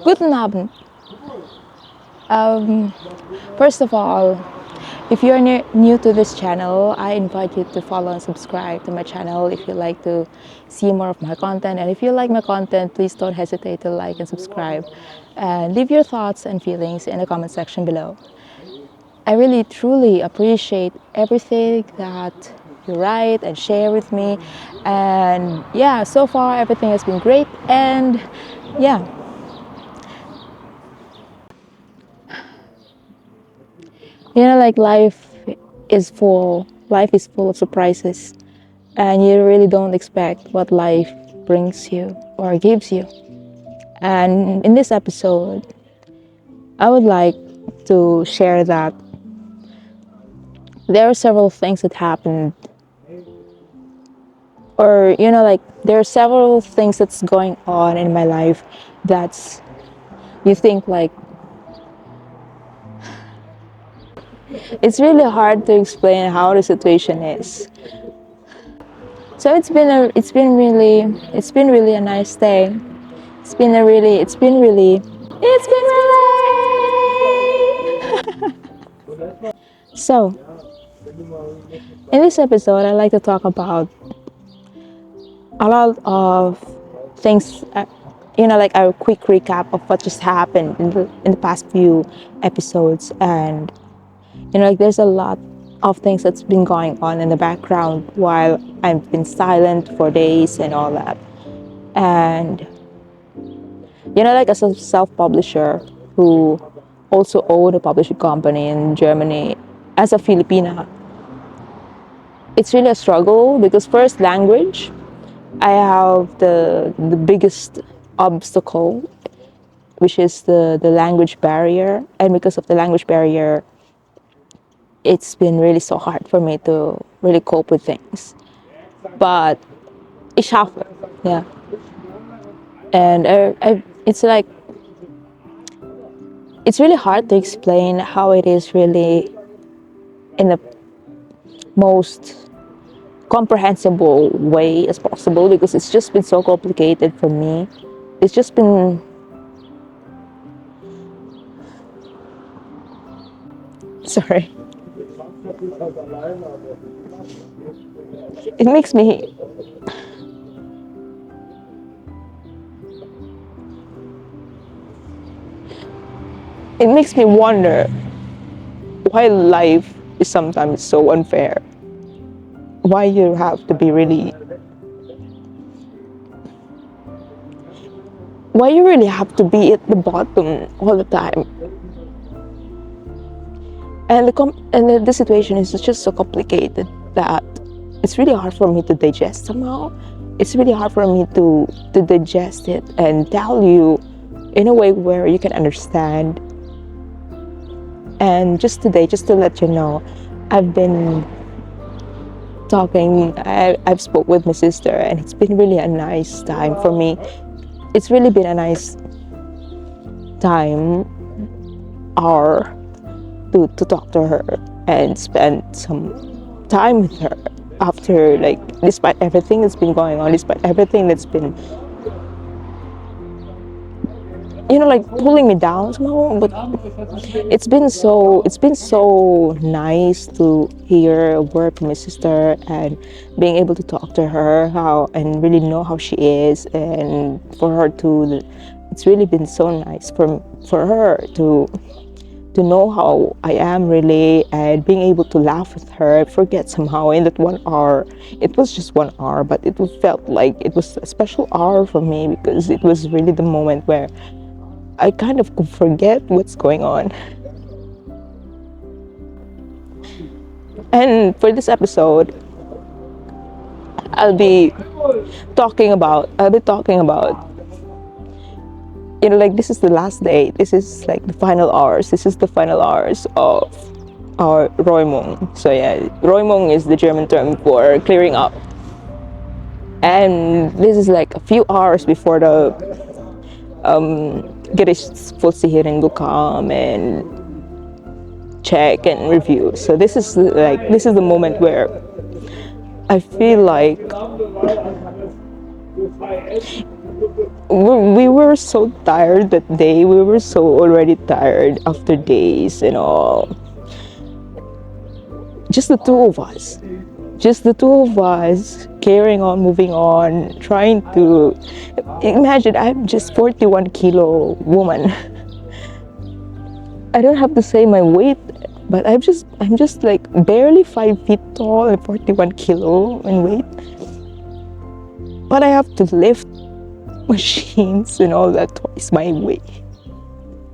Guten Abend. Um, First of all, if you're new to this channel, I invite you to follow and subscribe to my channel if you like to see more of my content. And if you like my content, please don't hesitate to like and subscribe. And leave your thoughts and feelings in the comment section below. I really truly appreciate everything that you write and share with me. And yeah, so far everything has been great. And yeah, like life is full of surprises, and you really don't expect what life brings you or gives you. And in this episode, I would like to share that there are several things that happened, or there are several things that's going on in my life that's you think like it's really hard to explain how the situation is. So it's been really a nice day. So in this episode, I'd like to talk about a lot of things, like a quick recap of what just happened in the past few episodes. And like there's a lot of things that's been going on in the background while I've been silent for days and all that. And like as a self-publisher who also own a publishing company in Germany, as a Filipina, it's really a struggle because first, language. I have the biggest obstacle, which is the language barrier. And because of the language barrier, it's been really so hard for me to really cope with things. But ich schaffe, yeah. And it's really hard to explain how it is really in the most comprehensible way as possible, because it's just been so complicated for me. It's just been sorry. It makes me it makes me wonder why life is sometimes so unfair. Why you have to be really why you really have to be at the bottom all the time. And the situation is just so complicated that it's really hard for me to digest somehow. It's really hard for me to digest it and tell you in a way where you can understand. And just today, just to let you know, I've been talking, I've spoke with my sister, and it's been really a nice time for me. It's really been a nice time, hour, to talk to her and spend some time with her after, like, despite everything that's been going on, despite everything that's been like pulling me down somehow. But it's been so nice to hear a word from my sister and being able to talk to her and really know how she is, and for her to it's really been so nice for her to know how I am really, and being able to laugh with her, forget somehow in that 1 hour. It was just 1 hour, but it felt like it was a special hour for me, because it was really the moment where I kind of could forget what's going on. And for this episode, I'll be talking about like, this is the last day. This is like the final hours. This is the final hours of our Räumung. So yeah, Räumung is the German term for clearing up. And this is like a few hours before the Gerichtsvollzieherin will come and check and review. So this is the moment where I feel like we were so tired that day. We were so already tired after days and all. Just the two of us. Just the two of us carrying on, moving on, trying to imagine I'm just 41 kilo woman. I don't have to say my weight, but I'm just like barely 5 feet tall and 41 kilo in weight. But I have to lift machines and all that twice my weight.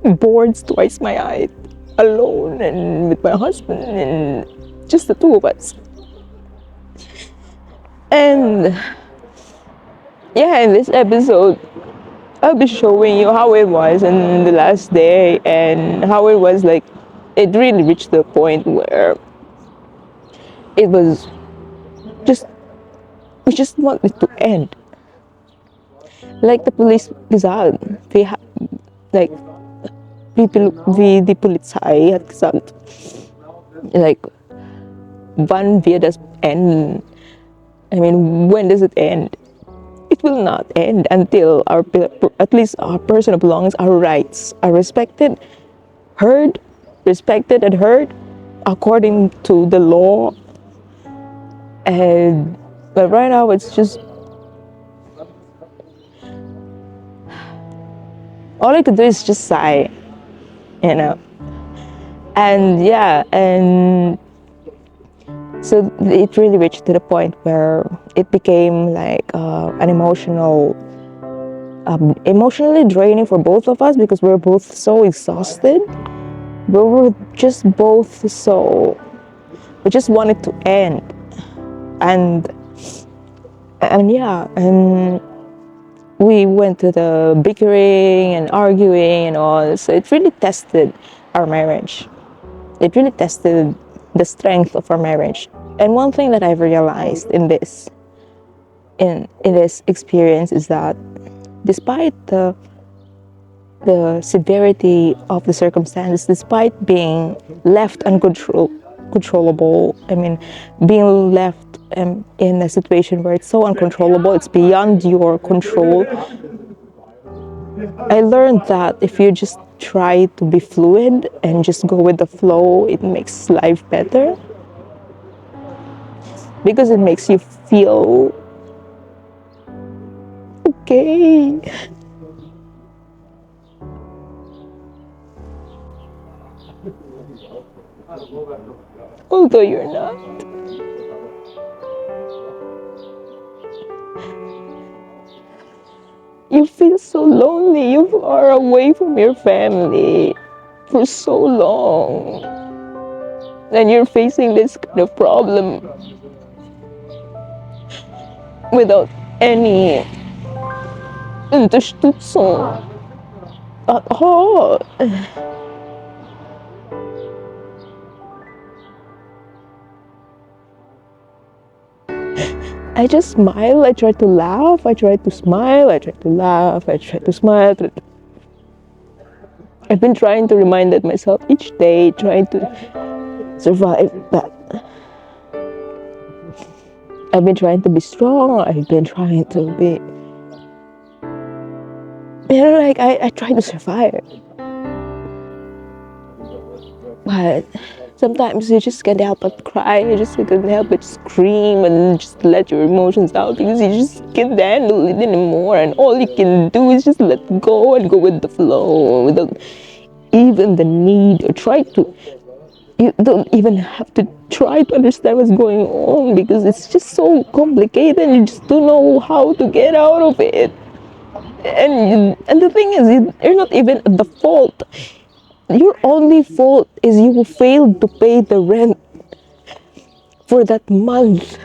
Boards twice my height. Alone and with my husband and just the two of us. And yeah, in this episode, I'll be showing you how it was in the last day and how it was like it really reached the point where it was just we just want it to end. Like the police gesagt, like die Polizei hat gesagt, like wann wird das enden? I mean, when does it end? It will not end until at least our personal belongings, our rights are respected and heard according to the law. And but right now it's just all I could do is just sigh, you know. And yeah, and so it really reached to the point where it became like an emotionally draining for both of us because we were both so exhausted. We were just both so, we just wanted to end. And yeah, and we went to the bickering and arguing and all. So it really tested our marriage. It really tested the strength of our marriage. And one thing that I've realized in this experience is that despite the severity of the circumstances, despite being left uncontrollable, I mean, being left in a situation where it's so uncontrollable, it's beyond your control. I learned that if you just try to be fluid and just go with the flow, it makes life better. Because it makes you feel okay. Although you're not. You feel so lonely. You are away from your family for so long. And you're facing this kind of problem without any Unterstützung at all. I just smile, I try to laugh, I try to smile, I try to laugh, I try to smile. I've been trying to remind that myself each day, trying to survive that. I've been trying to be strong, I've been trying to be, like I try to survive. But sometimes you just can't help but cry, you just can't help but scream and just let your emotions out because you just can't handle it anymore, and all you can do is just let go and go with the flow without even the need or you don't even have to try to understand what's going on because it's just so complicated and you just don't know how to get out of it. And the thing is, you're not even at the fault. Your only fault is you failed to pay the rent for that month.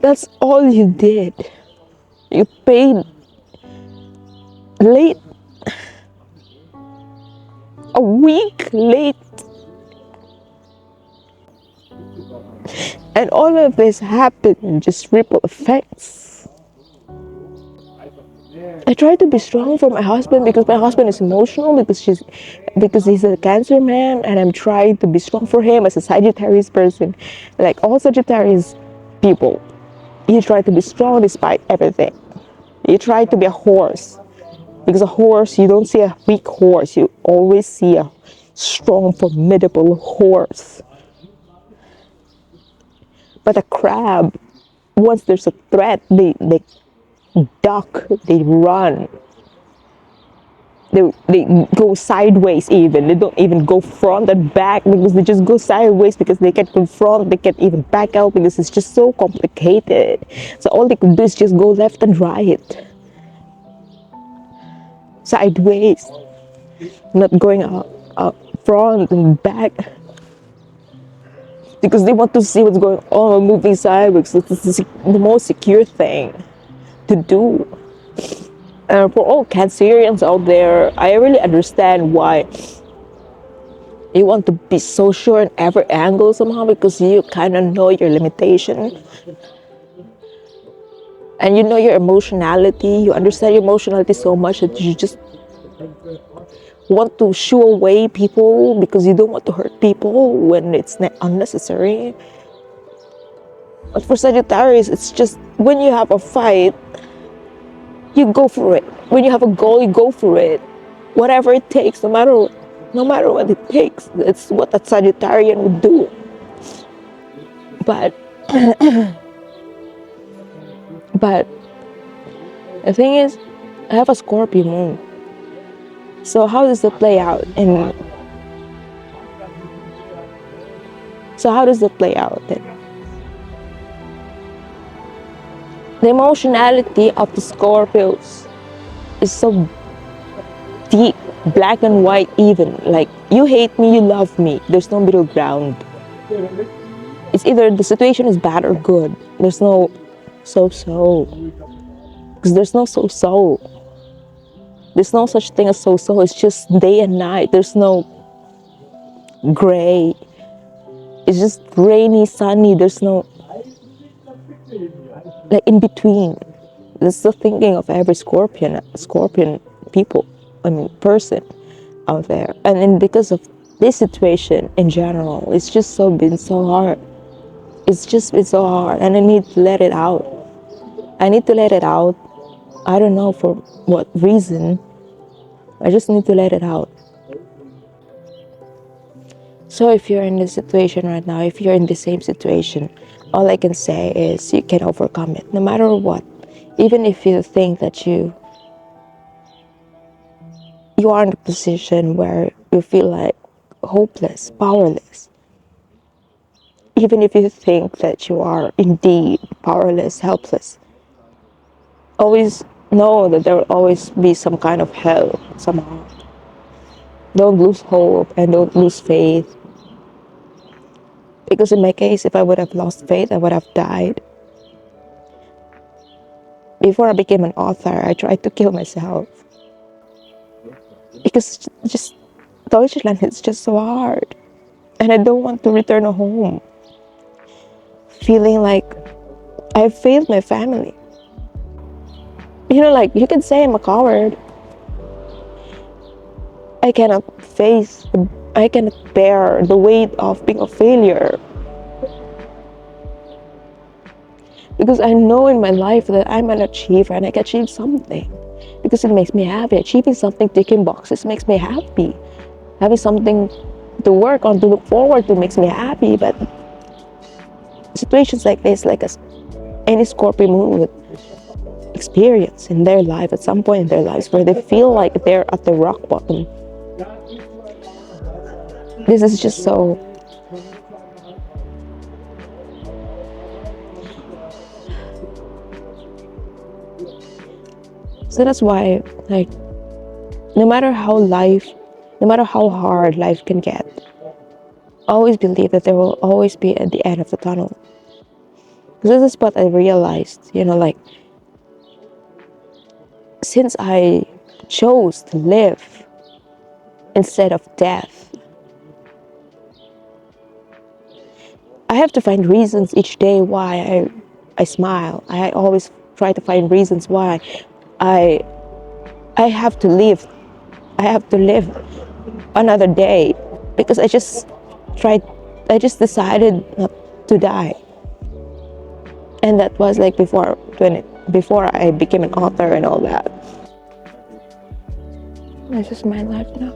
That's all you did. You paid late, a week late. And all of this happened, just ripple effects. I try to be strong for my husband because my husband is emotional because he's a Cancer man, and I'm trying to be strong for him as a Sagittarius person. Like all Sagittarius people, you try to be strong despite everything. You try to be a horse, because a horse, you don't see a weak horse, you always see a strong, formidable horse. But a crab, once there's a threat, they duck, they run, they go sideways. Even they don't even go front and back, because they just go sideways, because they can't confront, they can't even back out, because it's just so complicated. So all they can do is just go left and right, sideways, not going up front and back, because they want to see what's going on, moving sideways. It's the most secure thing to do. For all Cancerians out there, I really understand why you want to be so sure in every angle somehow, because you kind of know your limitation, and you know your emotionality. You understand your emotionality so much that you just want to shoo away people, because you don't want to hurt people when it's unnecessary. But for Sagittarius, it's just when you have a fight, you go for it. When you have a goal, you go for it. Whatever it takes, no matter what it takes. It's what a Sagittarian would do. But but the thing is, I have a Scorpio moon. So how does it play out? And so how does it play out then? The emotionality of the Scorpios is so deep, black and white even. Like, you hate me, you love me. There's no middle ground. It's either the situation is bad or good. There's no so-so. Because there's no so-so. There's no such thing as so-so. It's just day and night. There's no gray. It's just rainy, sunny. There's no like in between. That's the thinking of every Scorpion people, person out there. And then because of this situation in general, it's just been so hard. It's just been so hard, and I need to let it out. I need to let it out. I don't know for what reason. I just need to let it out. So if you're in this situation right now, if you're in the same situation, all I can say is you can overcome it, no matter what. Even if you think that you are in a position where you feel like hopeless, powerless. Even if you think that you are indeed powerless, helpless, always know that there will always be some kind of hell somehow. Don't lose hope and don't lose faith. Because in my case, if I would have lost faith, I would have died. Before I became an author, I tried to kill myself. Because just Deutschland is just so hard. And I don't want to return home feeling like I failed my family. Like, you can say I'm a coward. I cannot bear the weight of being a failure. Because I know in my life that I'm an achiever and I can achieve something. Because it makes me happy. Achieving something, ticking boxes makes me happy. Having something to work on, to look forward to makes me happy. But situations like this, like any Scorpio moon would experience in their life at some point in their lives, where they feel like they're at the rock bottom. This is just so that's why, like, no matter how hard life can get, always believe that there will always be at the end of the tunnel. Because this is what I realized, like, since I chose to live instead of death, I have to find reasons each day why I smile. I always try to find reasons why I have to live. I have to live another day, because I just decided not to die. And that was like before before I became an author and all that. This is my life now.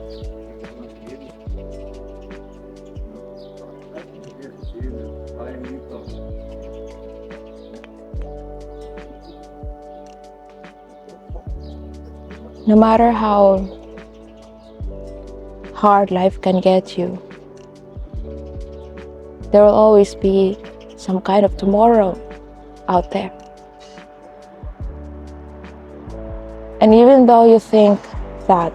No matter how hard life can get you, there will always be some kind of tomorrow out there. And even though you think that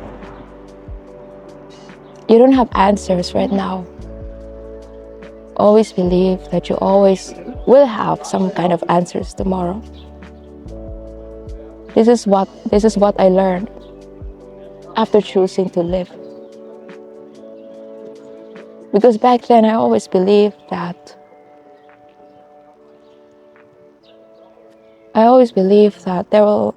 you don't have answers right now, always believe that you always will have some kind of answers tomorrow. This is what I learned after choosing to live. Because back then I always believed that there will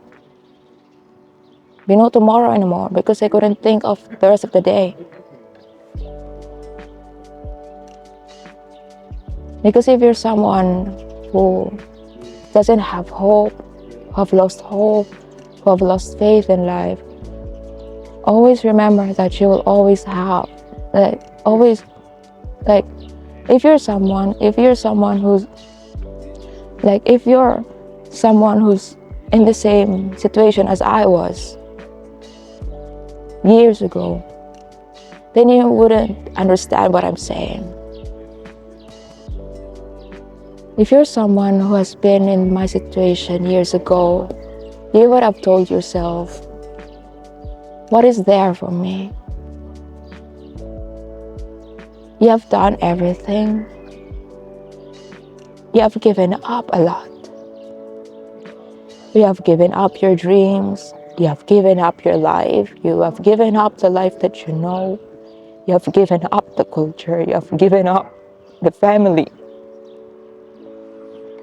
be no tomorrow anymore, because I couldn't think of the rest of the day. Because if you're someone who doesn't have hope, who have lost hope, who have lost faith in life, always remember that you will always have, if you're someone who's in the same situation as I was years ago, then you wouldn't understand what I'm saying. If you're someone who has been in my situation years ago, you would have told yourself, what is there for me? You have done everything. You have given up a lot. You have given up your dreams. You have given up your life. You have given up the life that you know. You have given up the culture. You have given up the family.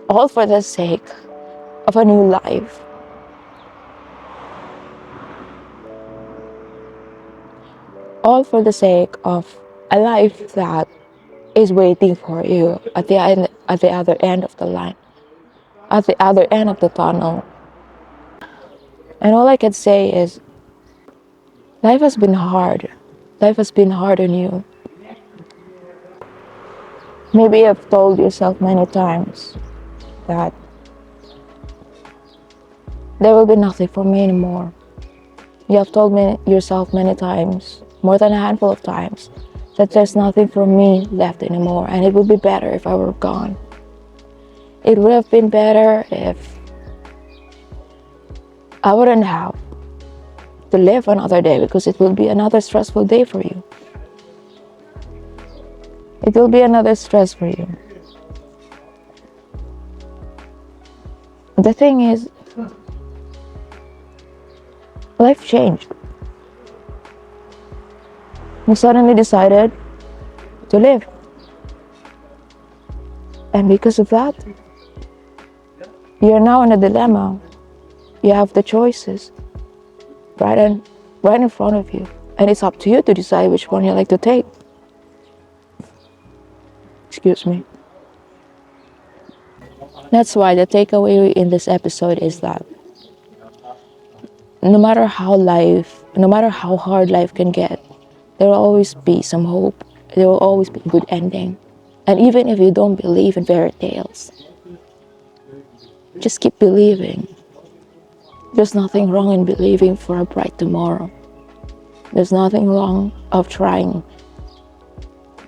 All for the sake of a new life. All for the sake of a life that is waiting for you at the other end of the line, at the other end of the tunnel. And all I can say is, life has been hard. Life has been hard on you. Maybe you've told yourself many times that there will be nothing for me anymore. You have told yourself many times, more than a handful of times, that there's nothing for me left anymore, and it would be better if I were gone. It would have been better if I wouldn't have to live another day, because it will be another stressful day for you. It will be another stress for you. The thing is, life changed. You suddenly decided to live. And because of that, you're now in a dilemma. You have the choices right in front of you. And it's up to you to decide which one you like to take. Excuse me. That's why the takeaway in this episode is that no matter how hard life can get, there will always be some hope. There will always be a good ending. And even if you don't believe in fairy tales, just keep believing. There's nothing wrong in believing for a bright tomorrow. There's nothing wrong of trying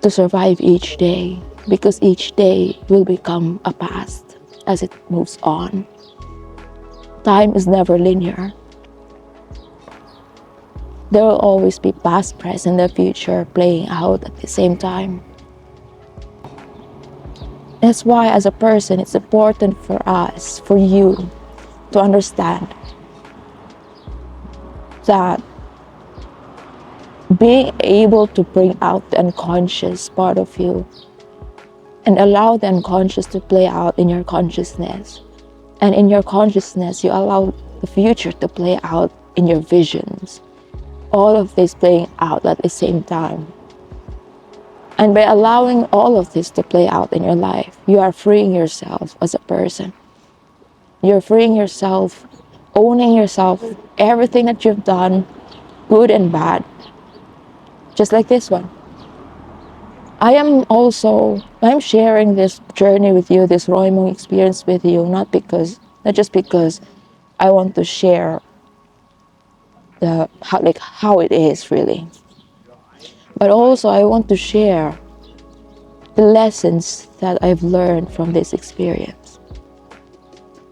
to survive each day, because each day will become a past as it moves on. Time is never linear. There will always be past, present, and future playing out at the same time. That's why, as a person, it's important for you, to understand that being able to bring out the unconscious part of you and allow the unconscious to play out in your consciousness. And in your consciousness, you allow the future to play out in your visions. All of this playing out at the same time. And by allowing all of this to play out in your life, you are freeing yourself as a person. You're freeing yourself, owning yourself, everything that you've done, good and bad, just like this one. I'm sharing this journey with you, this Roymong experience with you, not just because I want to share how it is really, but also I want to share the lessons that I've learned from this experience.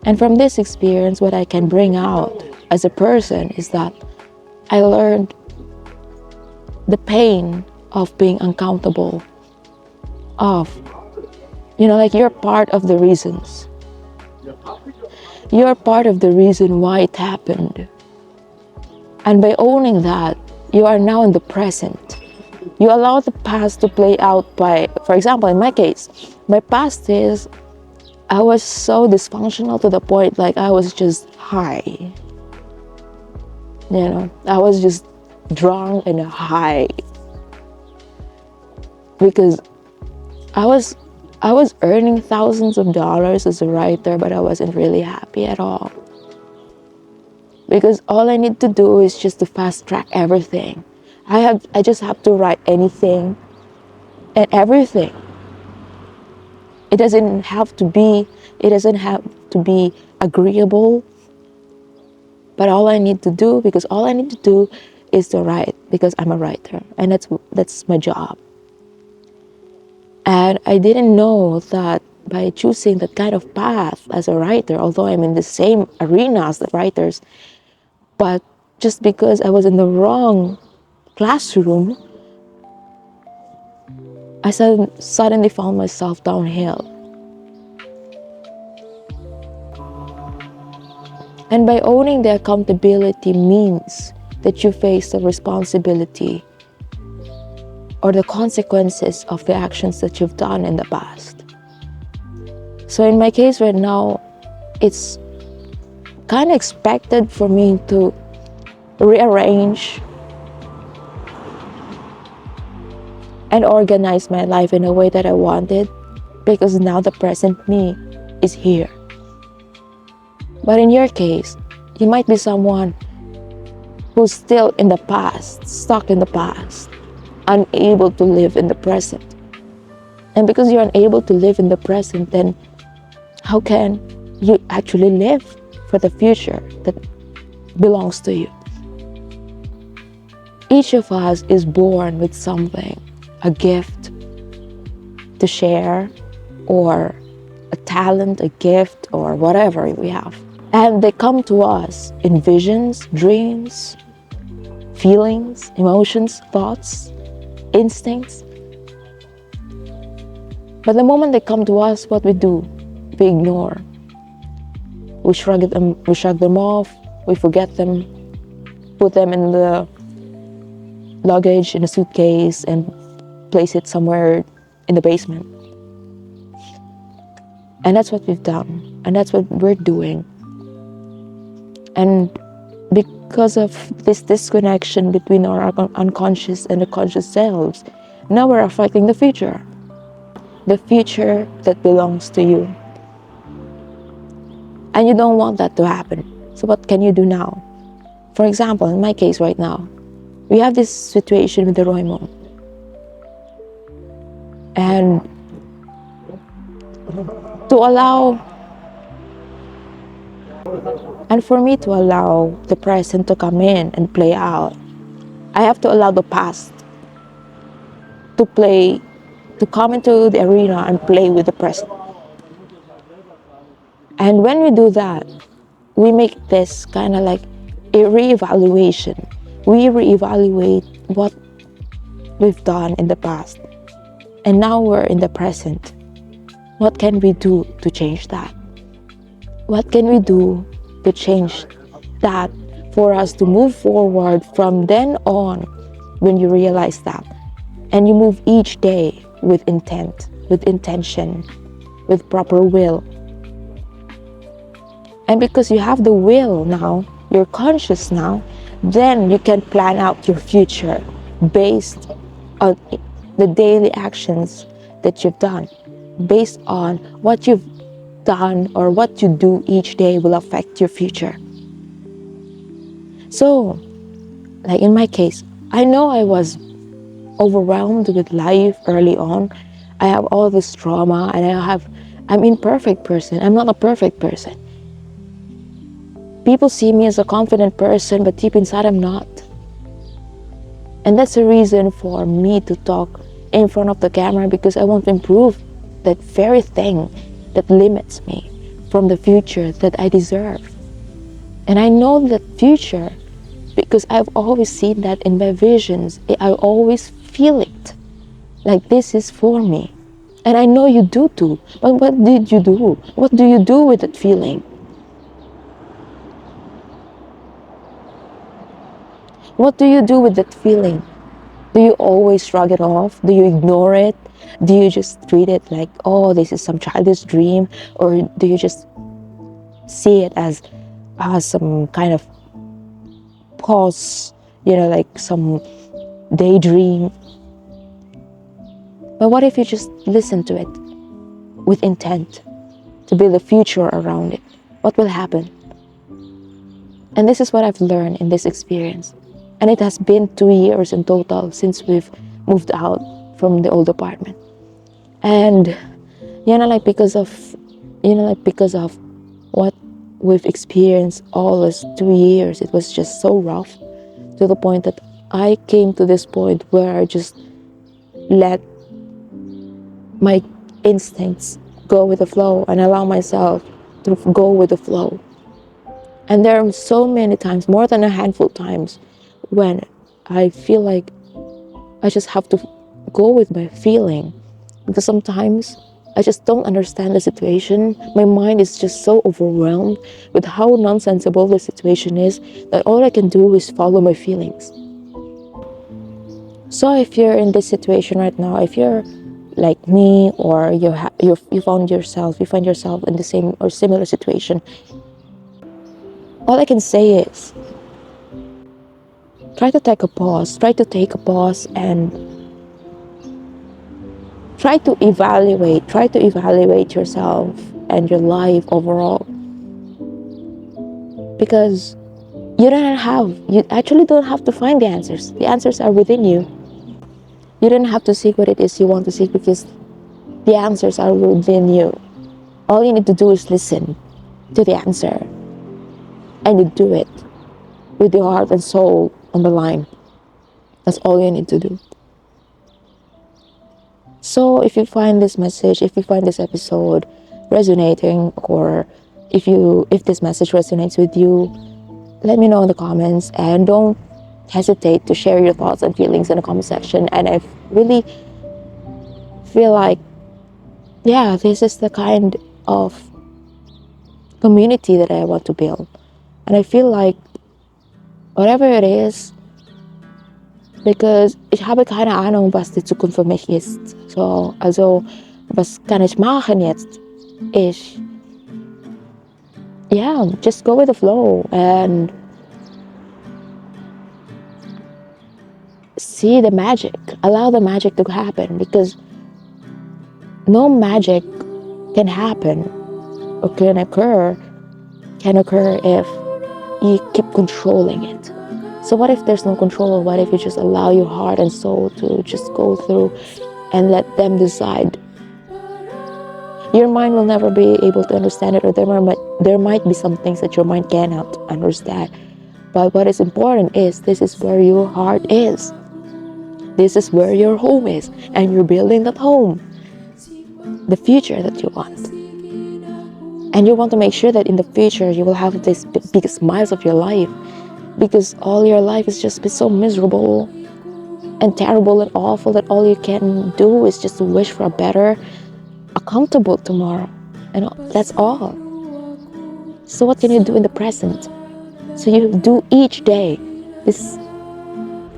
And from this experience, what I can bring out as a person is that I learned the pain of being uncountable, of, like you're part of the reasons. You're part of the reason why it happened. And by owning that, you are now in the present. You allow the past to play out for example, in my case, my past is I was so dysfunctional to the point like I was just high. I was just drunk and high. Because I was earning thousands of dollars as a writer, but I wasn't really happy at all. Because all I need to do is just to fast track everything. I just have to write anything and everything. It doesn't have to be agreeable. But all I need to do is to write, because I'm a writer, and that's my job. And I didn't know that by choosing that kind of path as a writer, although I'm in the same arena as the writers, but just because I was in the wrong classroom, I suddenly found myself downhill. And by owning the accountability means that you face the responsibility or the consequences of the actions that you've done in the past. So in my case right now, it's kind of expected for me to rearrange and organize my life in a way that I wanted, because now the present me is here. But in your case, you might be someone who's still in the past, stuck in the past, unable to live in the present. And because you're unable to live in the present, then how can you actually live for the future that belongs to you? Each of us is born with something, a gift to share, or a talent, a gift, or whatever we have. And they come to us in visions, dreams, feelings, emotions, thoughts, instincts. But the moment they come to us, what we do? We ignore. We shrug them off, we forget them, put them in the luggage in a suitcase and place it somewhere in the basement. And that's what we've done, and that's what we're doing. And because of this disconnection between our unconscious and the conscious selves, now we're affecting the future that belongs to you. And you don't want that to happen. So what can you do now? For example, in my case right now, we have this situation with the Roymong. And for me to allow the present to come in and play out, I have to allow the past to come into the arena and play with the present. And when we do that, we make this kind of like a reevaluation. We reevaluate what we've done in the past. And now we're in the present. What can we do to change that? What can we do to change that for us to move forward from then on, when you realize that? And you move each day with intent, with intention, with proper will. And because you have the will now, you're conscious now, then you can plan out your future based on the daily actions that you've done, based on what you've done or what you do each day will affect your future. So, like in my case, I know I was overwhelmed with life early on. I have all this trauma and I'm imperfect person. I'm not a perfect person. People see me as a confident person, but deep inside I'm not. And that's a reason for me to talk in front of the camera, because I want to improve that very thing that limits me from the future that I deserve. And I know that future because I've always seen that in my visions. I always feel it. Like this is for me. And I know you do too. But what did you do? What do you do with that feeling? What do you do with that feeling? Do you always shrug it off? Do you ignore it? Do you just treat it like, oh, this is some childish dream? Or do you just see it as some kind of pause, like some daydream? But what if you just listen to it with intent to build a future around it? What will happen? And this is what I've learned in this experience. And it has been 2 years in total since we've moved out from the old apartment. And because of what we've experienced all these 2 years, it was just so rough, to the point that I came to this point where I just let my instincts go with the flow and allow myself to go with the flow. And there are so many times, more than a handful of times, when I feel like I just have to go with my feeling, because sometimes I just don't understand the situation. My mind is just so overwhelmed with how nonsensible the situation is that all I can do is follow my feelings. So if you're in this situation right now, if you're like me, or you find yourself in the same or similar situation, all I can say is try to take a pause and try to evaluate yourself and your life overall. Because you actually don't have to find the answers. The answers are within you. You don't have to seek what it is you want to seek, because the answers are within you. All you need to do is listen to the answer, and you do it with your heart and soul on the line. That's all you need to do. So if you find this message, if you find this episode resonating, or if this message resonates with you, let me know in the comments, and don't hesitate to share your thoughts and feelings in the comment section. And I really feel like, this is the kind of community that I want to build. And I feel like whatever it is, because ich habe keine Ahnung, was die Zukunft für mich ist. So, also, was kann ich machen jetzt? Just go with the flow and see the magic. Allow the magic to happen, because no magic can happen or can occur if you keep controlling it. So what if there's no control? What if you just allow your heart and soul to just go through and let them decide? Your mind will never be able to understand it, or there might be some things that your mind cannot understand. But what is important is, this is where your heart is. This is where your home is, and you're building that home, the future that you want. And you want to make sure that in the future you will have these big smiles of your life, because all your life has just been so miserable and terrible and awful that all you can do is just wish for a better, a comfortable tomorrow. And that's all. So what can you do in the present? So you do each day this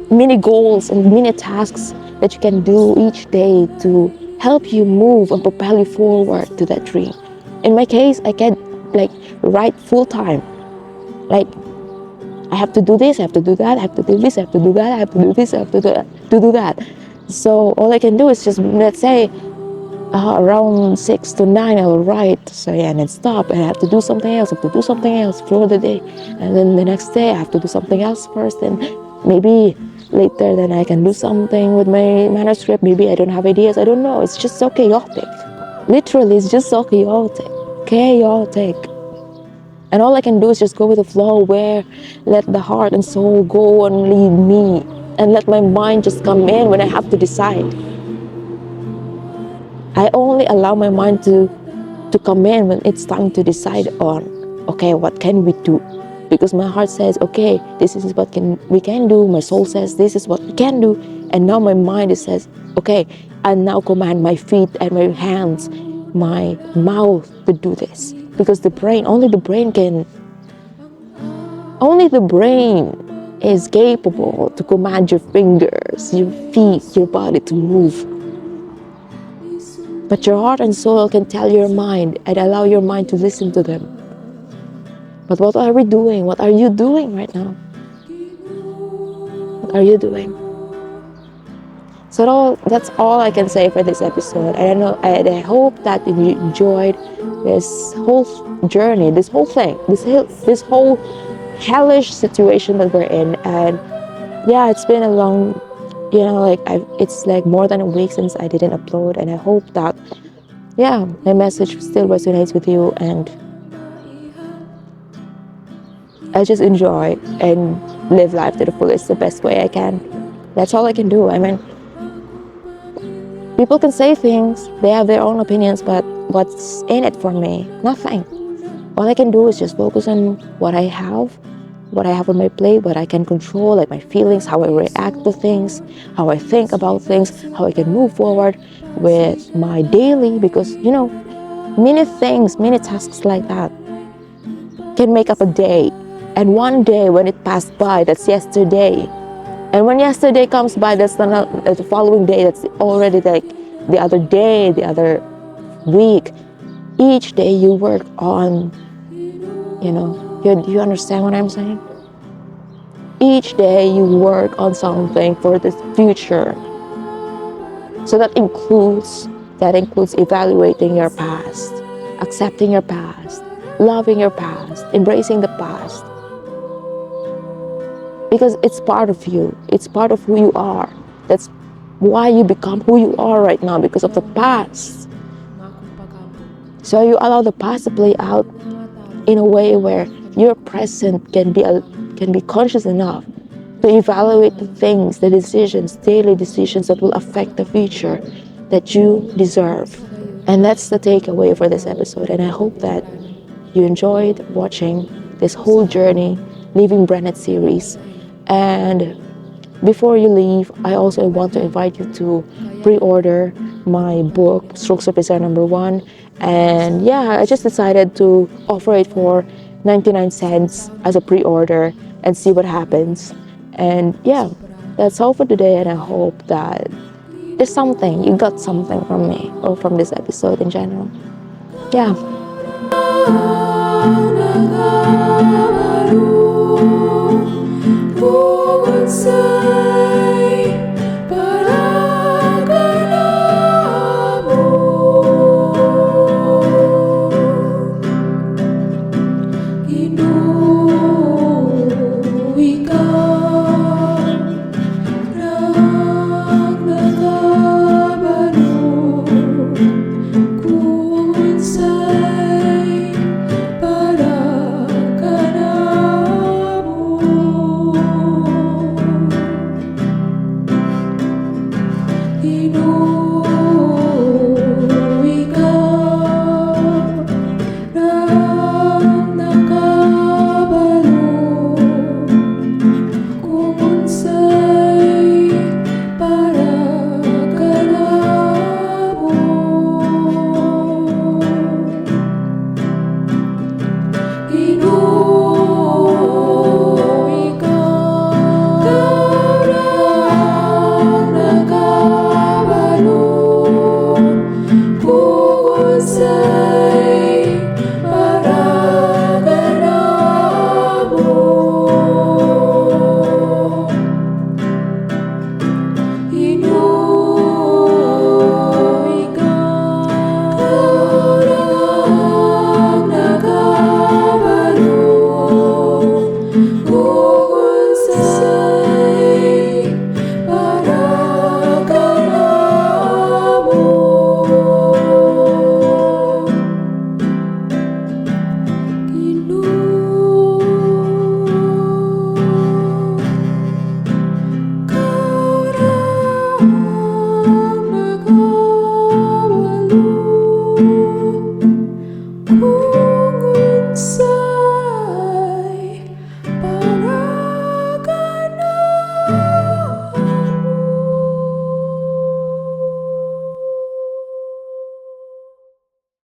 mini goals and mini tasks that you can do each day to help you move and propel you forward to that dream. In my case, I can write full time. I have to do this, I have to do that, I have to do this, I have to do that, I have to do this, I have to do that. So all I can do is just, let's say, around 6 to 9 I will write, so yeah, and then stop, and I have to do something else, I have to do something else for the day, and then the next day I have to do something else first, and maybe later then I can do something with my manuscript. Maybe I don't have ideas, I don't know. It's just so chaotic. Literally, it's just so chaotic. And all I can do is just go with the flow, where let the heart and soul go and lead me, and let my mind just come in when I have to decide. I only allow my mind to come in when it's time to decide on, okay, what can we do? Because my heart says, okay, this is what we can do. My soul says, this is what we can do. And now my mind says, okay, I now command my feet and my hands, my mouth to do this. Because the brain, only the brain is capable to command your fingers, your feet, your body to move. But your heart and soul can tell your mind and allow your mind to listen to them. But what are we doing? What are you doing right now? What are you doing? So that's all I can say for this episode. I hope that you enjoyed this whole journey, this whole thing, this whole hellish situation that we're in. And yeah, it's been a long, it's like more than a week since I didn't upload, and I hope that my message still resonates with you, and I just enjoy and live life to the fullest the best way I can. That's all I can do. I mean, people can say things, they have their own opinions, but what's in it for me? Nothing. All I can do is just focus on what I have on my plate, what I can control, like my feelings, how I react to things, how I think about things, how I can move forward with my daily, because, many things, many tasks like that can make up a day. And one day when it passed by, that's yesterday. And when yesterday comes by, that's the following day, that's already like the other day, the other week. Each day you work on, you understand what I'm saying? Each day you work on something for the future. So that includes evaluating your past, accepting your past, loving your past, embracing the past. Because it's part of you. It's part of who you are. That's why you become who you are right now, because of the past. So you allow the past to play out in a way where your present can be conscious enough to evaluate the things, the decisions, daily decisions that will affect the future that you deserve. And that's the takeaway for this episode. And I hope that you enjoyed watching this whole journey, Leaving Brennet series. And before you leave, I also want to invite you to pre-order my book, Strokes of Desire #1. And I just decided to offer it for 99 cents as a pre-order and see what happens. And that's all for today. And I hope that you got something from me or from this episode in general. Yeah.